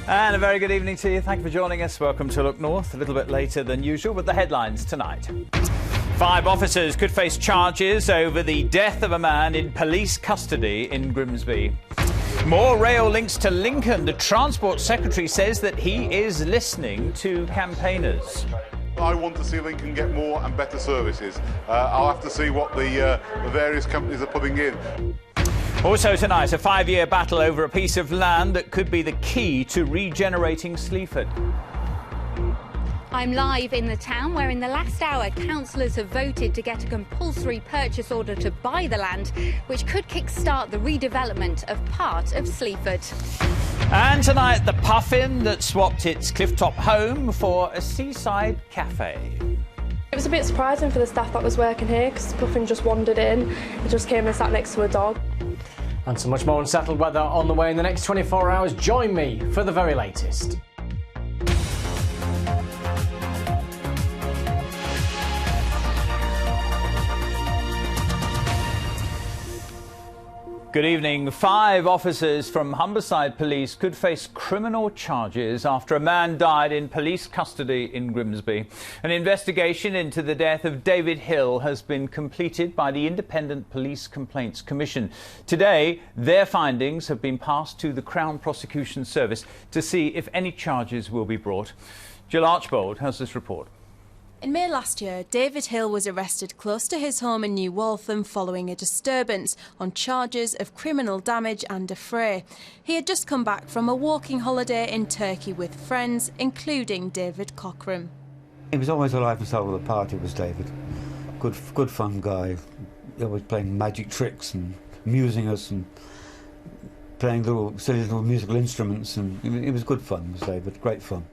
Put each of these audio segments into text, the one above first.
And a very good evening to you. Thank you for joining us. Welcome to Look North. A little bit later than usual, but the headlines tonight. 5 officers could face charges over the death of a man in police custody in Grimsby. More rail links to Lincoln. The Transport Secretary says that he is listening to campaigners. I want to see Lincoln get more and better services. I'll have to see what the various companies are putting in. Also tonight, a 5-year battle over a piece of land that could be the key to regenerating Sleaford. I'm live in the town where in the last hour councillors have voted to get a compulsory purchase order to buy the land, which could kick-start the redevelopment of part of Sleaford. And tonight, the puffin that swapped its clifftop home for a seaside cafe. It was a bit surprising for the staff that was working here because the puffin just wandered in. It just came and sat next to a dog. And so much more unsettled weather on the way in the next 24 hours. Join me for the very latest. Good evening. 5 officers from Humberside Police could face criminal charges after a man died in police custody in Grimsby. An investigation into the death of David Hill has been completed by the Independent Police Complaints Commission. Today, their findings have been passed to the Crown Prosecution Service to see if any charges will be brought. Jill Archbold has this report. In May last year, David Hill was arrested close to his home in New Waltham following a disturbance on charges of criminal damage and affray. He had just come back from a walking holiday in Turkey with friends, including David Cockram. He was always the life and soul of the party, was David. Good fun guy. He always playing magic tricks and amusing us and playing silly little musical instruments, and it was good fun, was David. Great fun.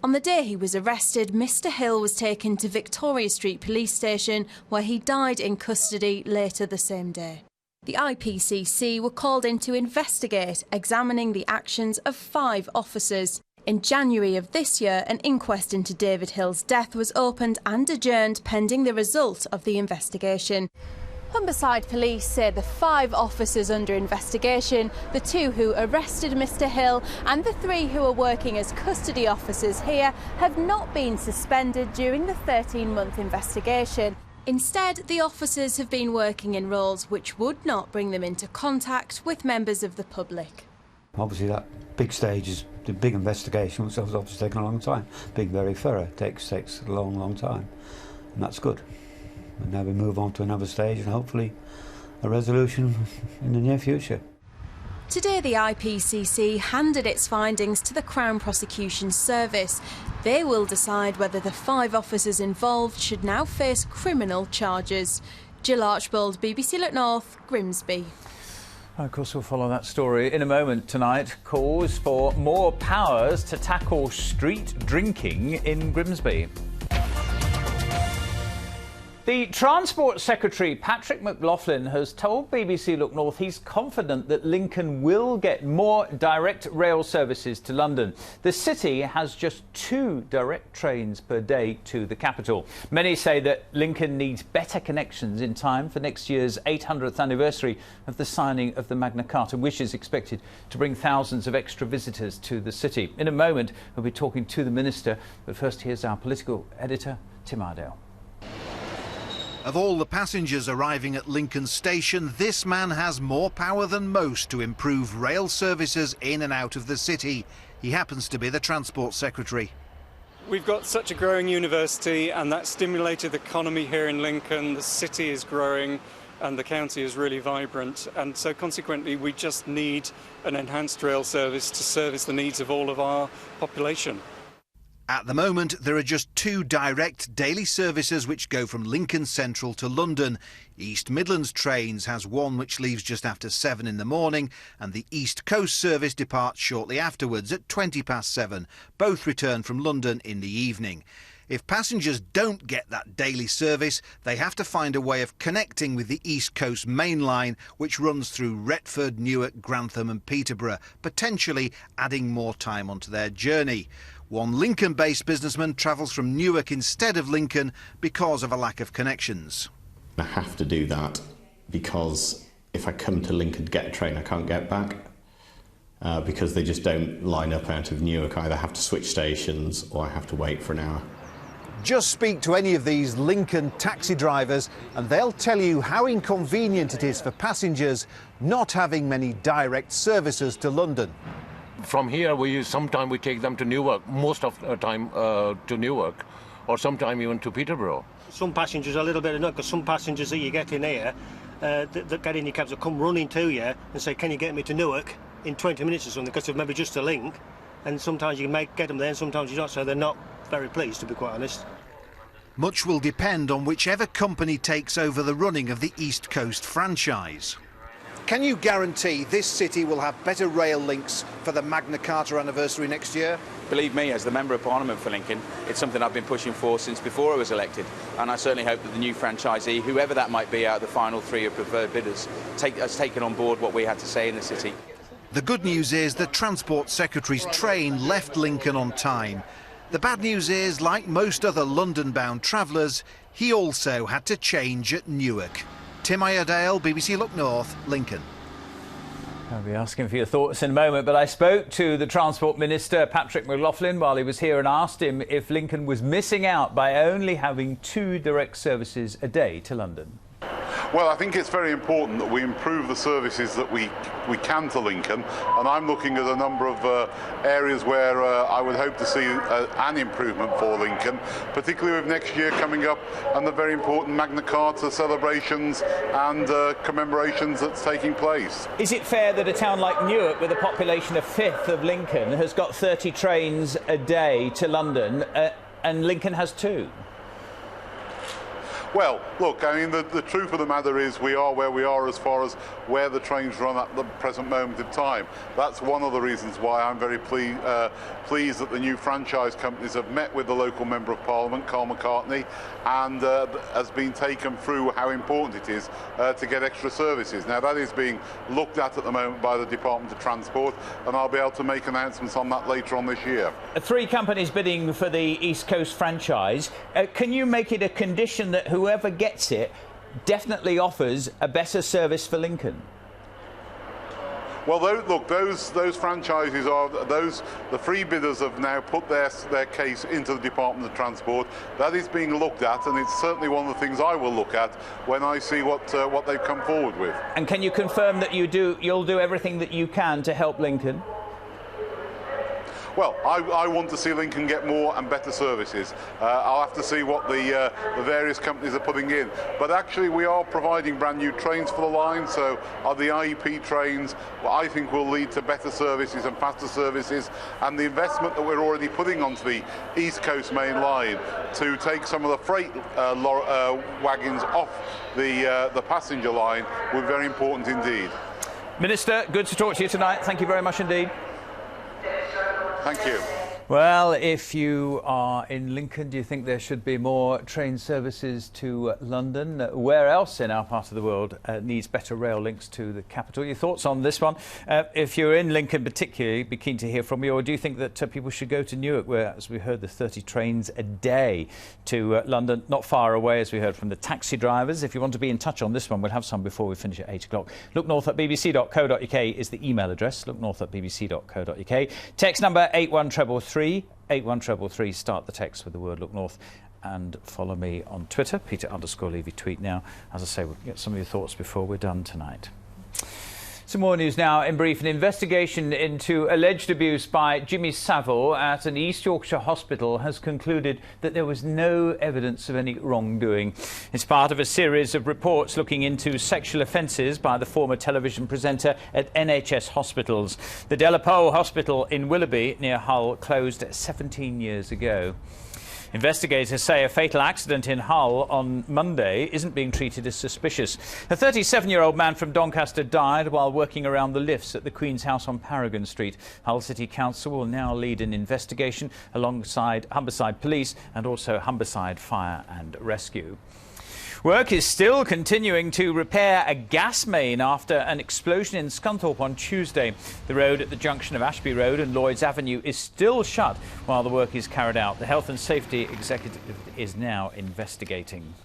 On the day he was arrested, Mr Hill was taken to Victoria Street Police Station, where he died in custody later the same day. The IPCC were called in to investigate, examining the actions of 5 officers. In January of this year, an inquest into David Hill's death was opened and adjourned pending the result of the investigation. Humberside Police say the 5 officers under investigation, the 2 who arrested Mr Hill and the 3 who are working as custody officers here, have not been suspended during the 13-month investigation. Instead, the officers have been working in roles which would not bring them into contact with members of the public. Obviously that big stage is the big investigation, which has obviously taken a long time. Being very thorough takes a long time, and that's good. And now we move on to another stage and hopefully a resolution in the near future. Today the IPCC handed its findings to the Crown Prosecution Service. They will decide whether the 5 officers involved should now face criminal charges. Jill Archbold, BBC Look North, Grimsby. Of course, we'll follow that story in a moment. Tonight, calls for more powers to tackle street drinking in Grimsby. The Transport Secretary, Patrick McLaughlin, has told BBC Look North he's confident that Lincoln will get more direct rail services to London. The city has just 2 direct trains per day to the capital. Many say that Lincoln needs better connections in time for next year's 800th anniversary of the signing of the Magna Carta, which is expected to bring thousands of extra visitors to the city. In a moment, we'll be talking to the Minister, but first here's our political editor, Tim Ardale. Of all the passengers arriving at Lincoln Station, this man has more power than most to improve rail services in and out of the city. He happens to be the Transport Secretary. We've got such a growing university, and that stimulated the economy here in Lincoln. The city is growing and the county is really vibrant, and so consequently we just need an enhanced rail service to service the needs of all of our population. At the moment, there are just 2 direct daily services which go from Lincoln Central to London. East Midlands Trains has one which leaves just after 7 in the morning, and the East Coast service departs shortly afterwards at 7:20. Both return from London in the evening. If passengers don't get that daily service, they have to find a way of connecting with the East Coast Main Line, which runs through Retford, Newark, Grantham and Peterborough, potentially adding more time onto their journey. One Lincoln-based businessman travels from Newark instead of Lincoln because of a lack of connections. I have to do that because if I come to Lincoln to get a train, I can't get back. because they just don't line up out of Newark. I either have to switch stations or I have to wait for an hour. Just speak to any of these Lincoln taxi drivers and they'll tell you how inconvenient it is for passengers not having many direct services to London. From here, sometimes we take them to Newark, most of the time to Newark, or sometimes even to Peterborough. Some passengers are a little bit annoyed because some passengers that you get in here that get in your cabs will come running to you and say, can you get me to Newark in 20 minutes or something, because they've maybe just a link, and sometimes you can get them there and sometimes you don't, so they're not very pleased, to be quite honest. Much will depend on whichever company takes over the running of the East Coast franchise. Can you guarantee this city will have better rail links for the Magna Carta anniversary next year? Believe me, as the Member of Parliament for Lincoln, it's something I've been pushing for since before I was elected, and I certainly hope that the new franchisee, whoever that might be out of the final three of preferred bidders, has taken on board what we had to say in the city. The good news is the Transport Secretary's train left Lincoln on time. The bad news is, like most other London-bound travellers, he also had to change at Newark. Tim Iredale, BBC Look North, Lincoln. I'll be asking for your thoughts in a moment, but I spoke to the Transport Minister, Patrick McLaughlin, while he was here and asked him if Lincoln was missing out by only having 2 direct services a day to London. Well, I think it's very important that we improve the services that we can to Lincoln, and I'm looking at a number of areas where I would hope to see an improvement for Lincoln, particularly with next year coming up and the very important Magna Carta celebrations and commemorations that's taking place. Is it fair that a town like Newark, with a population a fifth of Lincoln, has got 30 trains a day to London, and Lincoln has 2? Well, look, I mean, the truth of the matter is we are where we are as far as where the trains run at the present moment in time. That's one of the reasons why I'm very pleased that the new franchise companies have met with the local Member of Parliament, Carl McCartney, and has been taken through how important it is to get extra services. Now, that is being looked at the moment by the Department of Transport, and I'll be able to make announcements on that later on this year. 3 companies bidding for the East Coast franchise. Can you make it a condition that whoever gets it definitely offers a better service for Lincoln? Well, look, those franchises are the 3 bidders have now put their case into the Department of Transport. That is being looked at, and it's certainly one of the things I will look at when I see what they've come forward with. And can you confirm that you'll do everything that you can to help Lincoln? Well, I want to see Lincoln get more and better services. I'll have to see what the various companies are putting in. But actually, we are providing brand new trains for the line, so the IEP trains, I think, will lead to better services and faster services. And the investment that we're already putting onto the East Coast main line to take some of the freight wagons off the passenger line will be very important indeed. Minister, good to talk to you tonight. Thank you very much indeed. Thank you. Well, if you are in Lincoln, do you think there should be more train services to London? Where else in our part of the world needs better rail links to the capital? Your thoughts on this one? If you're in Lincoln particularly, be keen to hear from you. Or do you think that people should go to Newark, where, as we heard, the 30 trains a day to London, not far away, as we heard from the taxi drivers? If you want to be in touch on this one, we'll have some before we finish at 8 o'clock. looknorth@bbc.co.uk is the email address, looknorth@bbc.co.uk. Text number 81333. 81333. Start the text with the word Look North, and follow me on Twitter, Peter_Levy tweet now. As I say, we'll get some of your thoughts before we're done tonight. Some more news now in brief. An investigation into alleged abuse by Jimmy Savile at an East Yorkshire hospital has concluded that there was no evidence of any wrongdoing. It's part of a series of reports looking into sexual offences by the former television presenter at NHS hospitals. The Delapole Hospital in Willoughby, near Hull, closed 17 years ago. Investigators say a fatal accident in Hull on Monday isn't being treated as suspicious. A 37-year-old man from Doncaster died while working around the lifts at the Queen's House on Paragon Street. Hull City Council will now lead an investigation alongside Humberside Police and also Humberside Fire and Rescue. Work is still continuing to repair a gas main after an explosion in Scunthorpe on Tuesday. The road at the junction of Ashby Road and Lloyds Avenue is still shut while the work is carried out. The Health and Safety Executive is now investigating.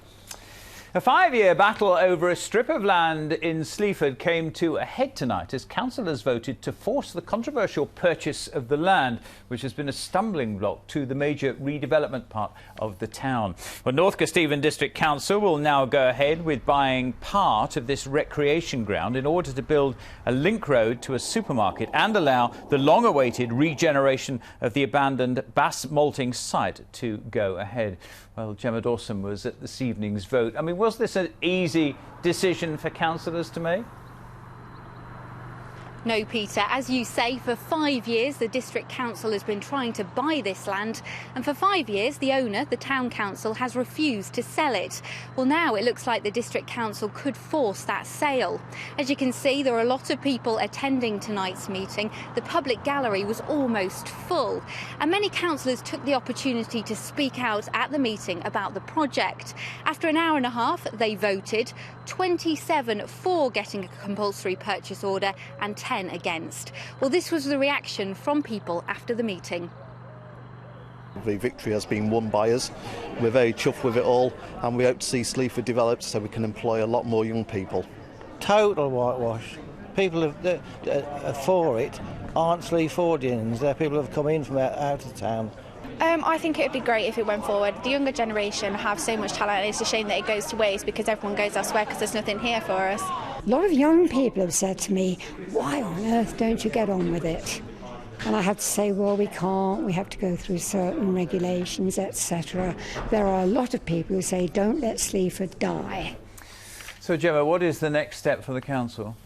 A 5-year battle over a strip of land in Sleaford came to a head tonight as councillors voted to force the controversial purchase of the land, which has been a stumbling block to the major redevelopment part of the town. Well, North Kesteven District Council will now go ahead with buying part of this recreation ground in order to build a link road to a supermarket and allow the long-awaited regeneration of the abandoned Bass malting site to go ahead. Well, Gemma Dawson was at this evening's vote. I mean, was this an easy decision for councillors to make? No, Peter. As you say, for 5 years the District Council has been trying to buy this land, and for 5 years the owner, the Town Council, has refused to sell it. Well, now it looks like the District Council could force that sale. As you can see, there are a lot of people attending tonight's meeting. The public gallery was almost full, and many councillors took the opportunity to speak out at the meeting about the project. After an hour and a half, they voted, 27 for getting a compulsory purchase order and 10 against. Well, this was the reaction from people after the meeting. The victory has been won by us. We're very chuffed with it all, and we hope to see Sleaford developed so we can employ a lot more young people. Total whitewash. People that are for it aren't Sleafordians. They're people who have come in from out of town. I think it would be great if it went forward. The younger generation have so much talent, and it's a shame that it goes to waste because everyone goes elsewhere because there's nothing here for us. A lot of young people have said to me, why on earth don't you get on with it? And I had to say, well, we can't, we have to go through certain regulations, etc. There are a lot of people who say, don't let Sleaford die. So, Gemma, what is the next step for the council?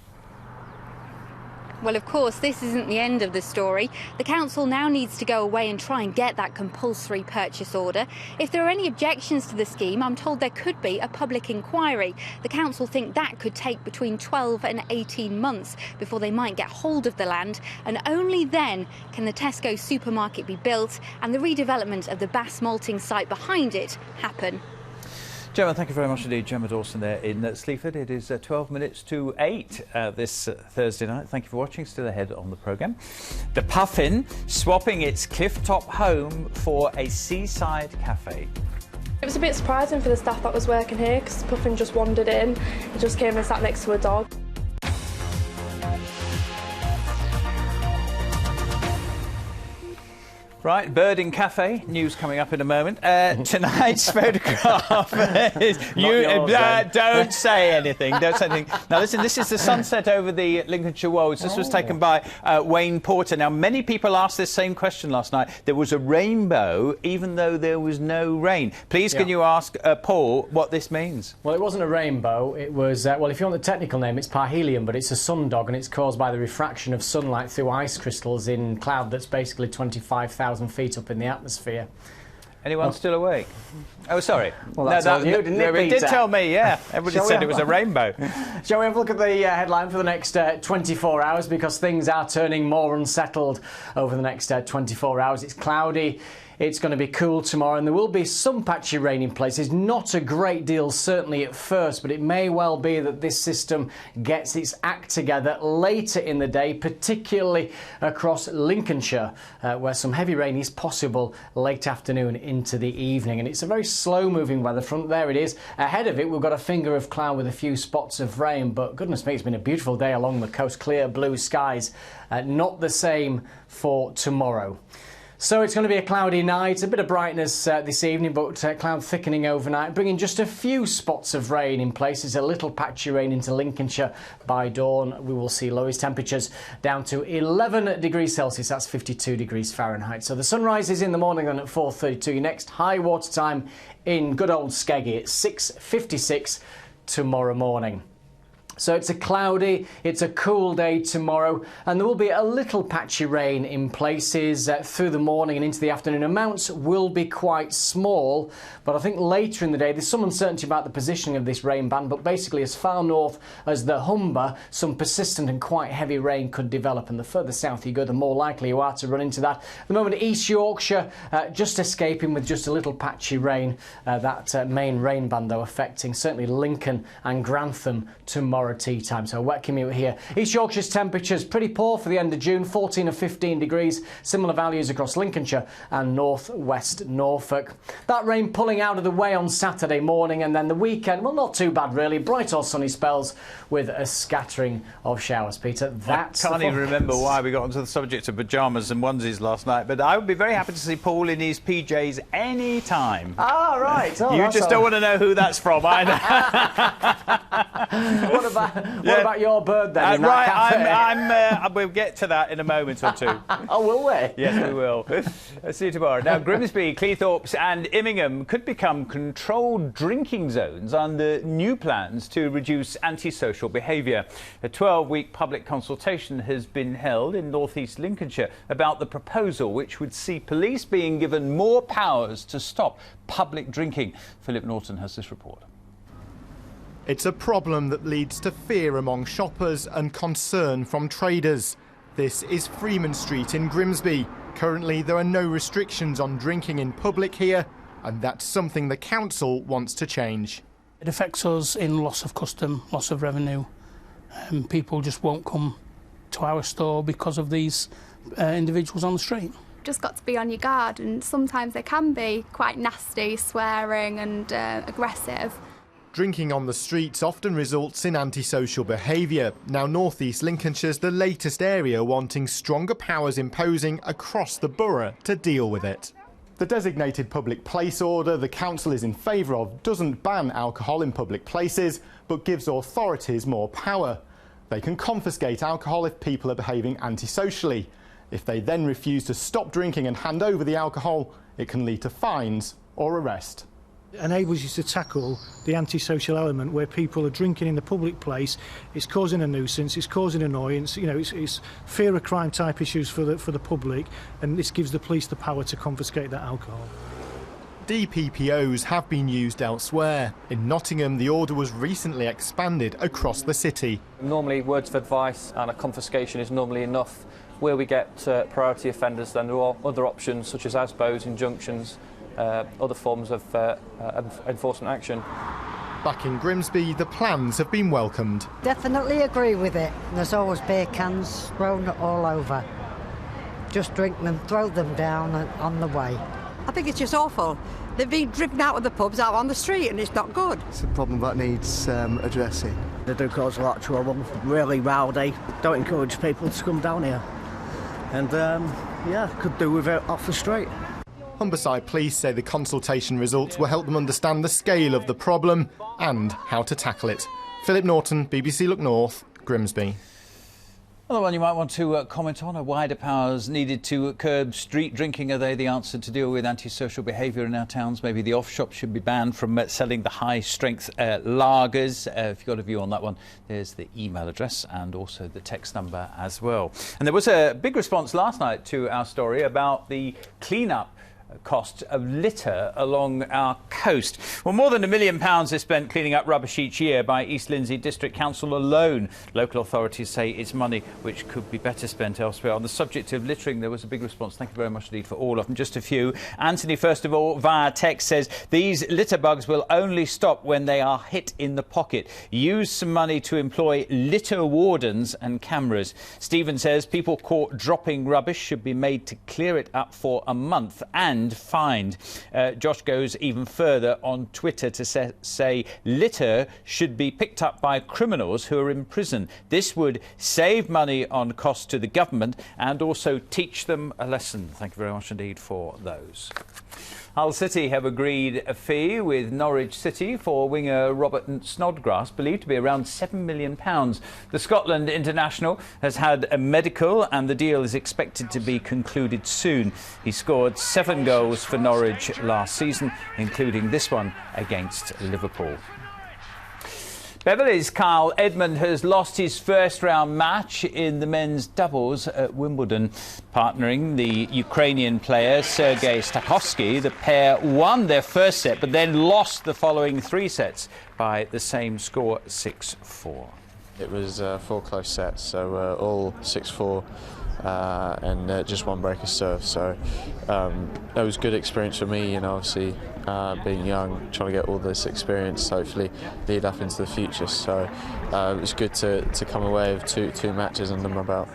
Well, of course, this isn't the end of the story. The council now needs to go away and try and get that compulsory purchase order. If there are any objections to the scheme, I'm told there could be a public inquiry. The council think that could take between 12 and 18 months before they might get hold of the land, and only then can the Tesco supermarket be built and the redevelopment of the Bass malting site behind it happen. Gemma, thank you very much indeed. Gemma Dawson there in Sleaford. It is 12 minutes to 8 this Thursday night. Thank you for watching. Still ahead on the programme. The Puffin swapping its cliff-top home for a seaside cafe. It was a bit surprising for the staff that was working here because Puffin just wandered in. He just came and sat next to a dog. Right, Birding Cafe, news coming up in a moment. Tonight's photograph is... don't say anything, don't say anything. Now listen, this is the sunset over the Lincolnshire Wolds. This was taken by Wayne Porter. Now, many people asked this same question last night. There was a rainbow, even though there was no rain. Please, can you ask Paul what this means? Well, it wasn't a rainbow. It was, well, if you want the technical name, it's parhelion, but it's a sundog, and it's caused by the refraction of sunlight through ice crystals in cloud that's basically 25,000 feet up in the atmosphere. Anyone still awake? Oh, sorry. Well, that's all you, didn't it, it did tell me, yeah. Everybody said it was a rainbow. Shall we have a look at the headline for the next 24 hours, because things are turning more unsettled over the next 24 hours. It's cloudy. It's going to be cool tomorrow, and there will be some patchy rain in places. Not a great deal, certainly at first, but it may well be that this system gets its act together later in the day, particularly across Lincolnshire, where some heavy rain is possible late afternoon into the evening. And it's a very slow-moving weather front. There it is. Ahead of it, we've got a finger of cloud with a few spots of rain, but goodness me, it's been a beautiful day along the coast. Clear blue skies. Not the same for tomorrow. So it's going to be a cloudy night, a bit of brightness this evening, but cloud thickening overnight, bringing just a few spots of rain in places, a little patchy rain into Lincolnshire. By dawn, we will see lowest temperatures down to 11 degrees Celsius, that's 52 degrees Fahrenheit. So the sunrise is in the morning then at 4:32. Your next high water time in good old Skeggy at 6:56 tomorrow morning. So it's a cloudy, it's a cool day tomorrow, and there will be a little patchy rain in places through the morning and into the afternoon. Amounts will be quite small, but I think later in the day there's some uncertainty about the positioning of this rain band, but basically as far north as the Humber, some persistent and quite heavy rain could develop, and the further south you go, the more likely you are to run into that. At the moment, East Yorkshire just escaping with just a little patchy rain. That main rain band, though, affecting certainly Lincoln and Grantham tomorrow hour of tea time, so a wet commute here. East Yorkshire's temperatures pretty poor for the end of June, 14 and 15 degrees. Similar values across Lincolnshire and north-west Norfolk. That rain pulling out of the way on Saturday morning, and then the weekend, well, not too bad really. Bright or sunny spells with a scattering of showers. Peter, that's I can't even remember why we got onto the subject of pyjamas and onesies last night, but I would be very happy to see Paul in his PJs any time. Ah, right. Oh, you just don't want to know who that's from either. What about your bird then? In right, that cafe? we'll get to that in a moment or two. Oh, will we? Yes, we will. See you tomorrow. Now, Grimsby, Cleethorpes and Immingham could become controlled drinking zones under new plans to reduce antisocial behaviour. A 12-week public consultation has been held in North East Lincolnshire about the proposal, which would see police being given more powers to stop public drinking. Philip Norton has this report. It's a problem that leads to fear among shoppers and concern from traders. This is Freeman Street in Grimsby. Currently, there are no restrictions on drinking in public here, and that's something the council wants to change. It affects us in loss of custom, loss of revenue. People just won't come to our store because of these individuals on the street. Just got to be on your guard, and sometimes they can be quite nasty, swearing and aggressive. Drinking on the streets often results in antisocial behaviour. Now North East Lincolnshire's the latest area wanting stronger powers imposing across the borough to deal with it. The designated public place order the council is in favour of doesn't ban alcohol in public places, but gives authorities more power. They can confiscate alcohol if people are behaving antisocially. If they then refuse to stop drinking and hand over the alcohol, it can lead to fines or arrest. It enables you to tackle the antisocial element where people are drinking in the public place. It's causing a nuisance, it's causing annoyance, you know, it's fear of crime type issues for the public, and this gives the police the power to confiscate that alcohol. DPPOs have been used elsewhere. In Nottingham, the order was recently expanded across the city. Normally words of advice and a confiscation is normally enough. Where we get priority offenders, then there are other options such as ASBOs, injunctions, other forms of enforcement action. Back in Grimsby, the plans have been welcomed. Definitely agree with it. There's always beer cans thrown all over. Just drink them, throw them down on the way. I think it's just awful. They've been driven out of the pubs out on the street, and it's not good. It's a problem that needs addressing. They do cause a lot of trouble, really rowdy. Don't encourage people to come down here. And, yeah, could do with it off the street. Humberside Police say the consultation results will help them understand the scale of the problem and how to tackle it. Philip Norton, BBC Look North, Grimsby. Another one you might want to comment on, are wider powers needed to curb street drinking. Are they the answer to deal with antisocial behaviour in our towns? Maybe the off-shop should be banned from selling the high-strength lagers. If you've got a view on that one, there's the email address and also the text number as well. And there was a big response last night to our story about the clean-up cost of litter along our coast. Well, more than £1 million is spent cleaning up rubbish each year by East Lindsey District Council alone. Local authorities say it's money which could be better spent elsewhere. On the subject of littering, there was a big response. Thank you very much indeed for all of them. Just a few. Anthony, first of all, via text says, these litter bugs will only stop when they are hit in the pocket. Use some money to employ litter wardens and cameras. Stephen says, people caught dropping rubbish should be made to clear it up for a month and fined. Josh goes even further on Twitter to say litter should be picked up by criminals who are in prison. This would save money on costs to the government and also teach them a lesson. Thank you very much indeed for those. Hull City have agreed a fee with Norwich City for winger Robert Snodgrass, believed to be around £7 million. The Scotland international has had a medical and the deal is expected to be concluded soon. He scored 7 goals for Norwich last season, including this one against Liverpool. Beverley's Kyle Edmund has lost his first-round match in the men's doubles at Wimbledon. Partnering the Ukrainian player Sergei Stakhovsky, the pair won their first set but then lost the following 3 sets by the same score, 6-4. It was 4 close sets, so all 6-4 and just one break of serve. So it was a good experience for me, and obviously being young, trying to get all this experience, hopefully lead up into the future. So it was good to come away with two matches under my belt.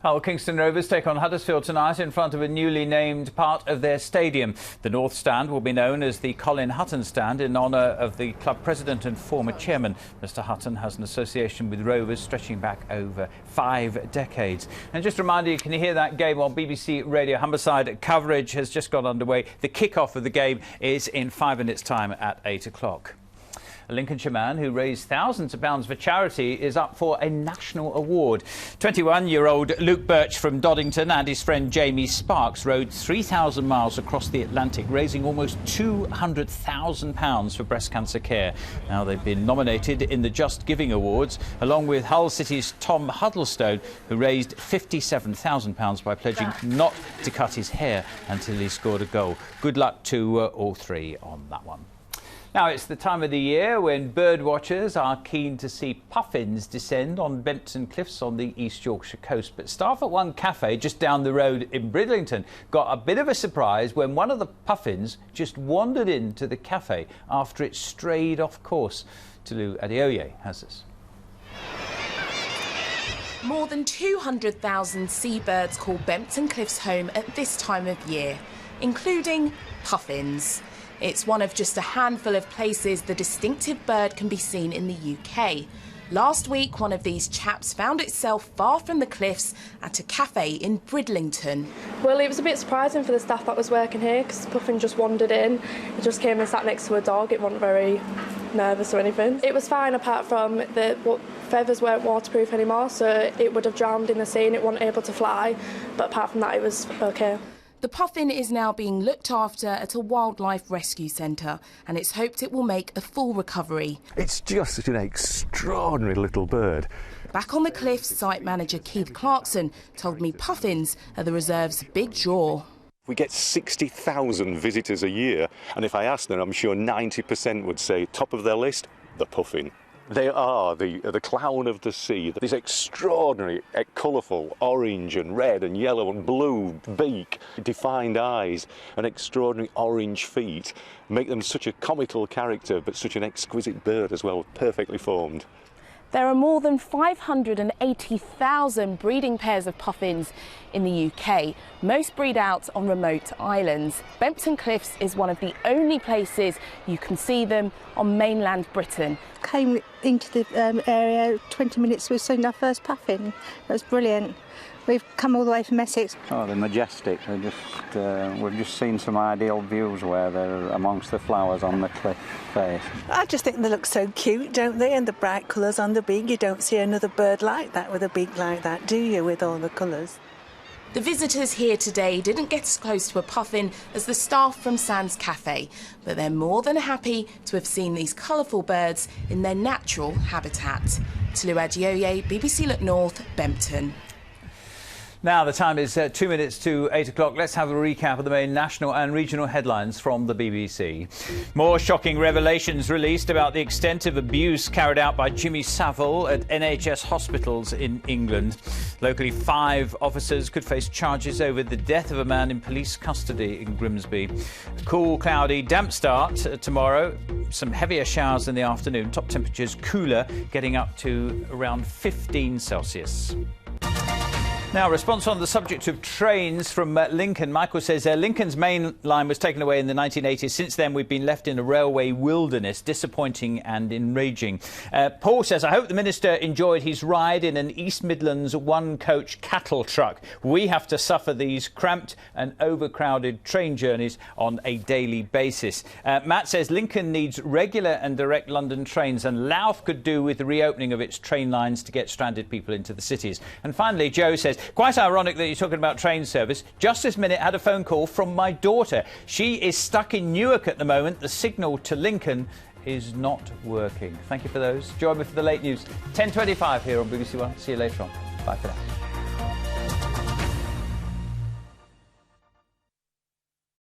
Hull Kingston Rovers take on Huddersfield tonight in front of a newly named part of their stadium. The North Stand will be known as the Colin Hutton Stand in honour of the club president and former chairman. Mr Hutton has an association with Rovers stretching back over 5 decades. And just a reminder, you can hear that game on BBC Radio Humberside. Coverage has just got underway. The kick-off of the game is in 5 minutes' time at 8 o'clock. A Lincolnshire man who raised thousands of pounds for charity is up for a national award. 21-year-old Luke Birch from Doddington and his friend Jamie Sparks rode 3,000 miles across the Atlantic, raising almost £200,000 for breast cancer care. Now they've been nominated in the Just Giving Awards, along with Hull City's Tom Huddlestone, who raised £57,000 by pledging not to cut his hair until he scored a goal. Good luck to all three on that one. Now, it's the time of the year when bird watchers are keen to see puffins descend on Bempton Cliffs on the East Yorkshire coast. But staff at one cafe just down the road in Bridlington got a bit of a surprise when one of the puffins just wandered into the cafe after it strayed off course. Tulu Adeoye has this. More than 200,000 seabirds call Bempton Cliffs home at this time of year, including puffins. It's one of just a handful of places the distinctive bird can be seen in the UK. Last week, one of these chaps found itself far from the cliffs at a cafe in Bridlington. Well, it was a bit surprising for the staff that was working here because Puffin just wandered in. It just came and sat next to a dog. It wasn't very nervous or anything. It was fine apart from the feathers weren't waterproof anymore, so it would have drowned in the sea and it wasn't able to fly. But apart from that, it was okay. The puffin is now being looked after at a wildlife rescue centre, and it's hoped it will make a full recovery. It's just an extraordinary little bird. Back on the cliffs, site manager Keith Clarkson told me puffins are the reserve's big draw. We get 60,000 visitors a year, and if I asked them, I'm sure 90% would say top of their list, the puffin. They are the clown of the sea. This extraordinary, colourful orange and red and yellow and blue beak, defined eyes and extraordinary orange feet make them such a comical character, but such an exquisite bird as well, perfectly formed. There are more than 580,000 breeding pairs of puffins in the UK. Most breed out on remote islands. Bempton Cliffs is one of the only places you can see them on mainland Britain. Came into the area 20 minutes, we've seen our first puffin. It was brilliant. We've come all the way from Essex. Oh, they're majestic. We've just seen some ideal views where they're amongst the flowers on the cliff face. I just think they look so cute, don't they? And the bright colours on the beak. You don't see another bird like that with a beak like that, do you, with all the colours? The visitors here today didn't get as close to a puffin as the staff from Sands Cafe, but they're more than happy to have seen these colourful birds in their natural habitat. Tulu Adeoye, BBC Look North, Bempton. Now the time is 2 minutes to 8 o'clock. Let's have a recap of the main national and regional headlines from the BBC. More shocking revelations released about the extent of abuse carried out by Jimmy Savile at NHS hospitals in England. Locally, 5 officers could face charges over the death of a man in police custody in Grimsby. A cool, cloudy, damp start tomorrow. Some heavier showers in the afternoon. Top temperatures cooler, getting up to around 15 Celsius. Now, response on the subject of trains from Lincoln. Michael says Lincoln's main line was taken away in the 1980s. Since then, we've been left in a railway wilderness. Disappointing and enraging. Paul says, I hope the Minister enjoyed his ride in an East Midlands one-coach cattle truck. We have to suffer these cramped and overcrowded train journeys on a daily basis. Matt says Lincoln needs regular and direct London trains, and Louth could do with the reopening of its train lines to get stranded people into the cities. And finally, Joe says, quite ironic that you're talking about train service. Just this minute, had a phone call from my daughter. She is stuck in Newark at the moment. The signal to Lincoln is not working. Thank you for those. Join me for the late news. 10:25 here on BBC One. See you later on. Bye for now.